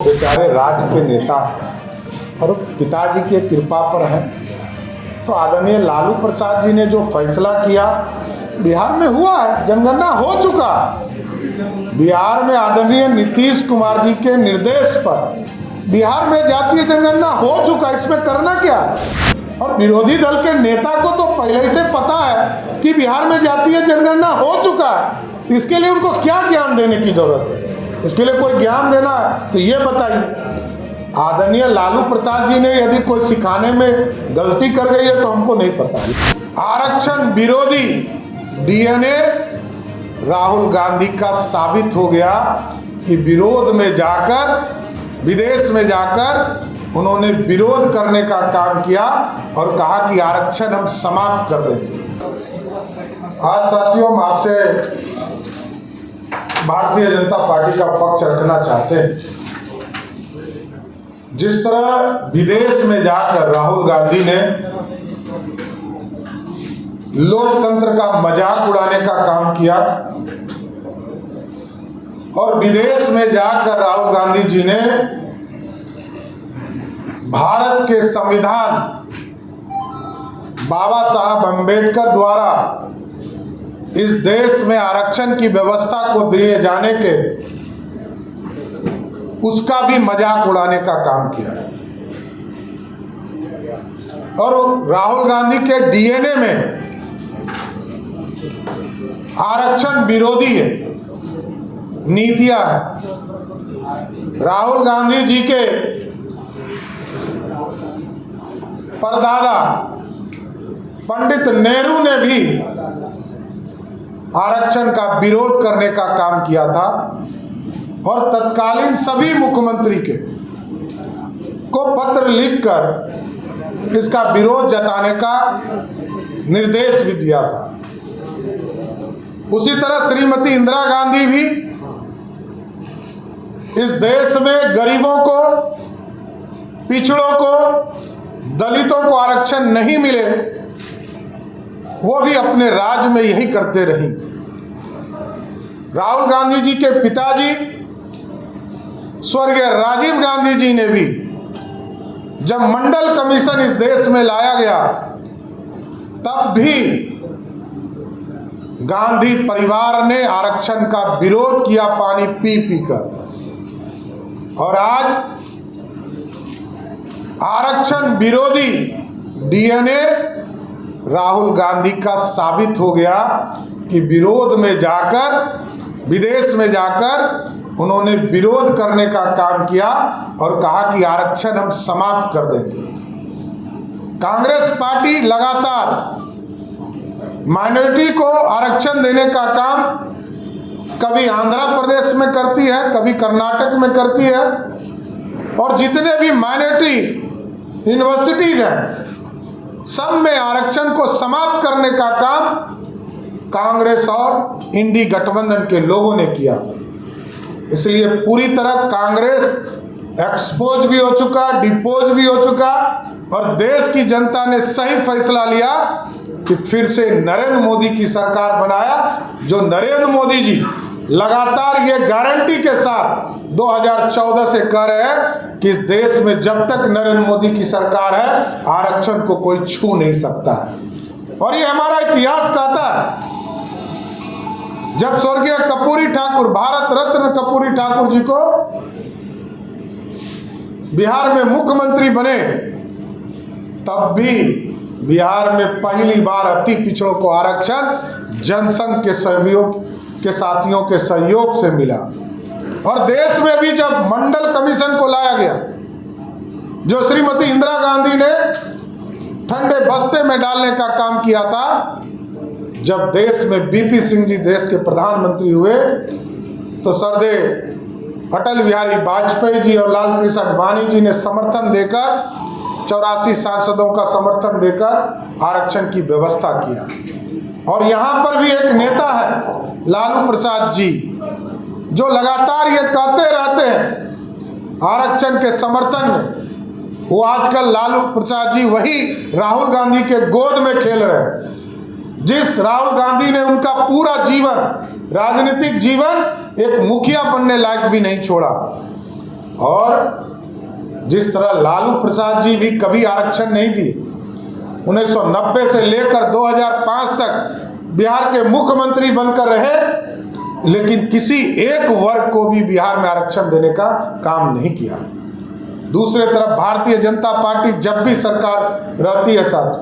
बेचारे राज्य के नेता और पिताजी की कृपा पर हैं। तो आदरणीय लालू प्रसाद जी ने जो फैसला किया, बिहार में हुआ है, जनगणना हो चुका। बिहार में आदरणीय नीतीश कुमार जी के निर्देश पर बिहार में जातीय जनगणना हो चुका। इसमें करना क्या? और विरोधी दल के नेता को तो पहले ही से पता है कि बिहार में जातीय जनगणना हो चुका है। इसके लिए उनको क्या ज्ञान देने की जरूरत है? इसके लिए कोई ज्ञान देना है तो ये बताइए। आदरणीय लालू प्रसाद जी ने यदि कोई सिखाने में गलती कर गई है तो हमको नहीं पता। आरक्षण विरोधी डीएनए राहुल गांधी का साबित हो गया कि विरोध में जाकर, विदेश में जाकर उन्होंने विरोध करने का काम किया और कहा कि आरक्षण हम समाप्त कर देंगे। आज साथियों, हम आपसे भारतीय जनता पार्टी का पक्ष रखना चाहते हैं। जिस तरह विदेश में जाकर राहुल गांधी ने लोकतंत्र का मजाक उड़ाने का काम किया और विदेश में जाकर राहुल गांधी जी ने भारत के संविधान बाबा साहब अंबेडकर द्वारा इस देश में आरक्षण की व्यवस्था को दिए जाने के उसका भी मजाक उड़ाने का काम किया है। और राहुल गांधी के डीएनए में आरक्षण विरोधी है, नीतियां हैं। राहुल गांधी जी के परदादा पंडित नेहरू ने भी आरक्षण का विरोध करने का काम किया था और तत्कालीन सभी मुख्यमंत्री को पत्र लिखकर इसका विरोध जताने का निर्देश भी दिया था। उसी तरह श्रीमती इंदिरा गांधी भी इस देश में गरीबों को, पिछड़ों को, दलितों को आरक्षण नहीं मिले, वो भी अपने राज्य में यही करते रही। राहुल गांधी जी के पिताजी स्वर्गीय राजीव गांधी जी ने भी, जब मंडल कमीशन इस देश में लाया गया, तब भी गांधी परिवार ने आरक्षण का विरोध किया पानी पी पी कर। और आज आरक्षण विरोधी डीएनए राहुल गांधी का साबित हो गया कि विरोध में जाकर, विदेश में जाकर उन्होंने विरोध करने का काम किया और कहा कि आरक्षण हम समाप्त कर देंगे। कांग्रेस पार्टी लगातार माइनॉरिटी को आरक्षण देने का काम कभी आंध्र प्रदेश में करती है, कभी कर्नाटक में करती है। और जितने भी माइनॉरिटी यूनिवर्सिटीज हैं, सब में आरक्षण को समाप्त करने का काम कांग्रेस और इंडी गठबंधन के लोगों ने किया। इसलिए पूरी तरह कांग्रेस एक्सपोज भी हो चुका, डिपोज भी हो चुका और देश की जनता ने सही फैसला लिया कि फिर से नरेंद्र मोदी की सरकार बनाया। जो नरेंद्र मोदी जी लगातार ये गारंटी के साथ 2014 से कह रहे हैं कि इस देश में जब तक नरेंद्र मोदी की सरकार है, आरक्षण को कोई छू नहीं सकता है। और ये हमारा इतिहास कहता है। जब स्वर्गीय कर्पूरी ठाकुर, भारत रत्न कर्पूरी ठाकुर जी को बिहार में मुख्यमंत्री बने, तब भी बिहार में पहली बार अति पिछड़ों को आरक्षण जनसंघ के सहयोग के साथियों के सहयोग से मिला। और देश में भी जब मंडल कमीशन को लाया गया, जो श्रीमती इंदिरा गांधी ने ठंडे बस्ते में डालने का काम किया था, जब देश में बीपी सिंह जी देश के प्रधानमंत्री हुए, तो सरदे अटल बिहारी वाजपेयी जी और लाल कृष्ण आडवाणी जी ने समर्थन देकर, 84 सांसदों का समर्थन देकर आरक्षण की व्यवस्था किया। और यहाँ पर भी एक नेता है लालू प्रसाद जी, जो लगातार ये कहते रहते हैं आरक्षण के समर्थन में। वो आजकल लालू प्रसाद जी वही राहुल गांधी के गोद में खेल रहे हैं, जिस राहुल गांधी ने उनका पूरा जीवन, राजनीतिक जीवन, एक मुखिया बनने लायक भी नहीं छोड़ा। और जिस तरह लालू प्रसाद जी भी कभी आरक्षण नहीं दिए, 1990 से लेकर 2005 तक बिहार के मुख्यमंत्री बनकर रहे, लेकिन किसी एक वर्ग को भी बिहार में आरक्षण देने का काम नहीं किया। दूसरे तरफ भारतीय जनता पार्टी जब भी सरकार रहती है साथ,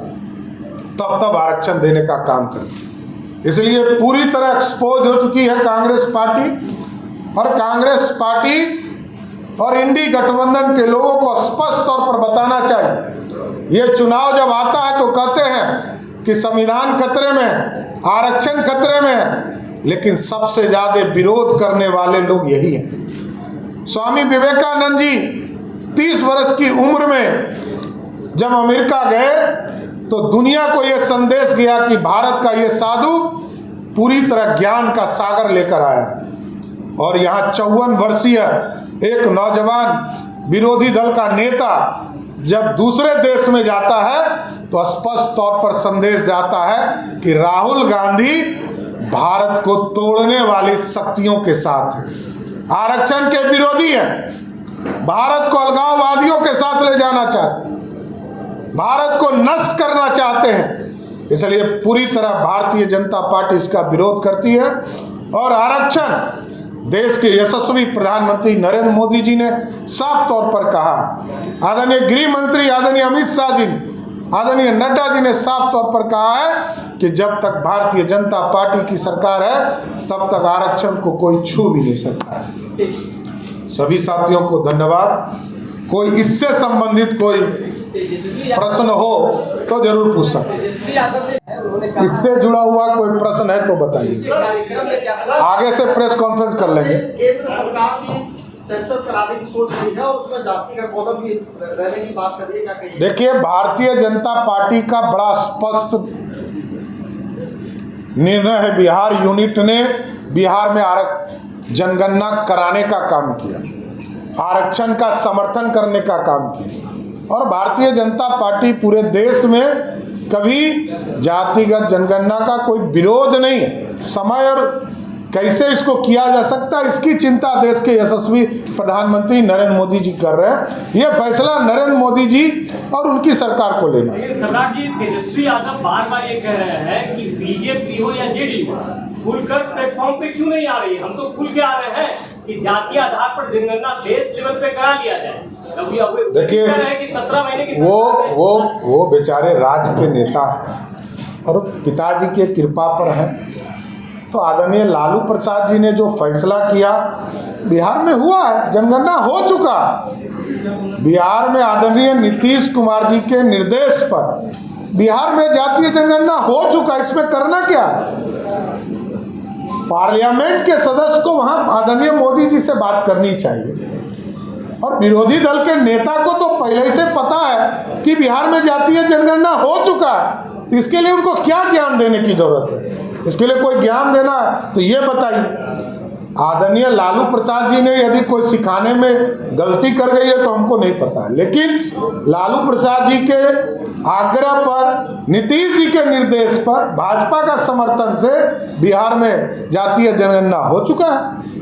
तब आरक्षण देने का काम करती है। इसलिए पूरी तरह एक्सपोज हो चुकी है कांग्रेस पार्टी, और कांग्रेस पार्टी और इंडी गठबंधन के लोगों को स्पष्ट तौर पर बताना चाहिए। ये चुनाव जब आता है तो कहते हैं कि संविधान खतरे में, आरक्षण खतरे में है, लेकिन सबसे ज्यादा विरोध करने वाले लोग यही हैं। स्वामी विवेकानंद जी 30 वर्ष की उम्र में जब अमेरिका गए तो दुनिया को यह संदेश गया कि भारत का ये साधु पूरी तरह ज्ञान का सागर लेकर आया है। और यहाँ 54 वर्षीय एक नौजवान विरोधी दल का नेता जब दूसरे देश में जाता है तो स्पष्ट तौर पर संदेश जाता है कि राहुल गांधी भारत को तोड़ने वाली शक्तियों के साथ है, आरक्षण के विरोधी है, भारत को अलगाववादियों के साथ ले जाना चाहते हैं, भारत को नष्ट करना चाहते हैं। इसलिए पूरी तरह भारतीय जनता पार्टी इसका विरोध करती है। और आरक्षण देश के यशस्वी प्रधानमंत्री नरेंद्र मोदी जी ने साफ तौर पर कहा, आदरणीय गृह मंत्री आदरणीय अमित शाह जी ने, आदरणीय नड्डा जी ने साफ तौर पर कहा है कि जब तक भारतीय जनता पार्टी की सरकार है तब तक आरक्षण को कोई छू भी नहीं सकता है। सभी साथियों को धन्यवाद। कोई इससे संबंधित कोई प्रश्न हो तो जरूर पूछ सकते हैं। इससे जुड़ा हुआ कोई प्रश्न है तो बताइए, आगे से प्रेस कॉन्फ्रेंस कर लेंगे। केंद्र सरकार भी सेंसस कराने की सोच रही है और उसमें जातिगत कॉलम भी रहने की बात कर रही है, क्या कहिए? देखिए, भारतीय जनता पार्टी का बड़ा स्पष्ट निर्णय है। बिहार यूनिट ने बिहार में जनगणना कराने का काम किया, आरक्षण का समर्थन करने का काम किया, और भारतीय जनता पार्टी पूरे देश में कभी जातिगत जनगणना का कोई विरोध नहीं है। समय और कैसे इसको किया जा सकता है इसकी चिंता देश के यशस्वी प्रधानमंत्री नरेंद्र मोदी जी कर रहे हैं। ये फैसला नरेंद्र मोदी जी और उनकी सरकार को लेना है। सरदार जी, तेजस्वी यादव बार बार ये कह रहे हैं कि बीजेपी हो या जेडीयू खुलकर प्लेटफॉर्म पे क्यों नहीं आ रही? हम तो खुल के आ रहे हैं कि जातीय आधार पर जनगणना देश लेवल पे करा लिया जाए। देखिए, 17 महीने की वो बेचारे राज्य के नेता और पिताजी की कृपा पर है। तो आदरणीय लालू प्रसाद जी ने जो फैसला किया, बिहार में हुआ है, जनगणना हो चुका। बिहार में आदरणीय नीतीश कुमार जी के निर्देश पर बिहार में जातीय जनगणना हो चुका। इसमें करना क्या है? पार्लियामेंट के सदस्य को वहां आदरणीय मोदी जी से बात करनी चाहिए, और विरोधी दल के नेता को तो पहले से पता है कि बिहार में जातीय जनगणना हो चुका है। तो इसके लिए उनको क्या ज्ञान देने की जरूरत है? इसके लिए कोई ज्ञान देना है तो ये बताइए। आदरणीय लालू प्रसाद जी ने यदि कोई सिखाने में गलती कर गई है तो हमको नहीं पता है, लेकिन लालू प्रसाद जी के आग्रह पर, नीतीश जी के निर्देश पर, भाजपा का समर्थन से बिहार में जातीय जनगणना हो चुका है।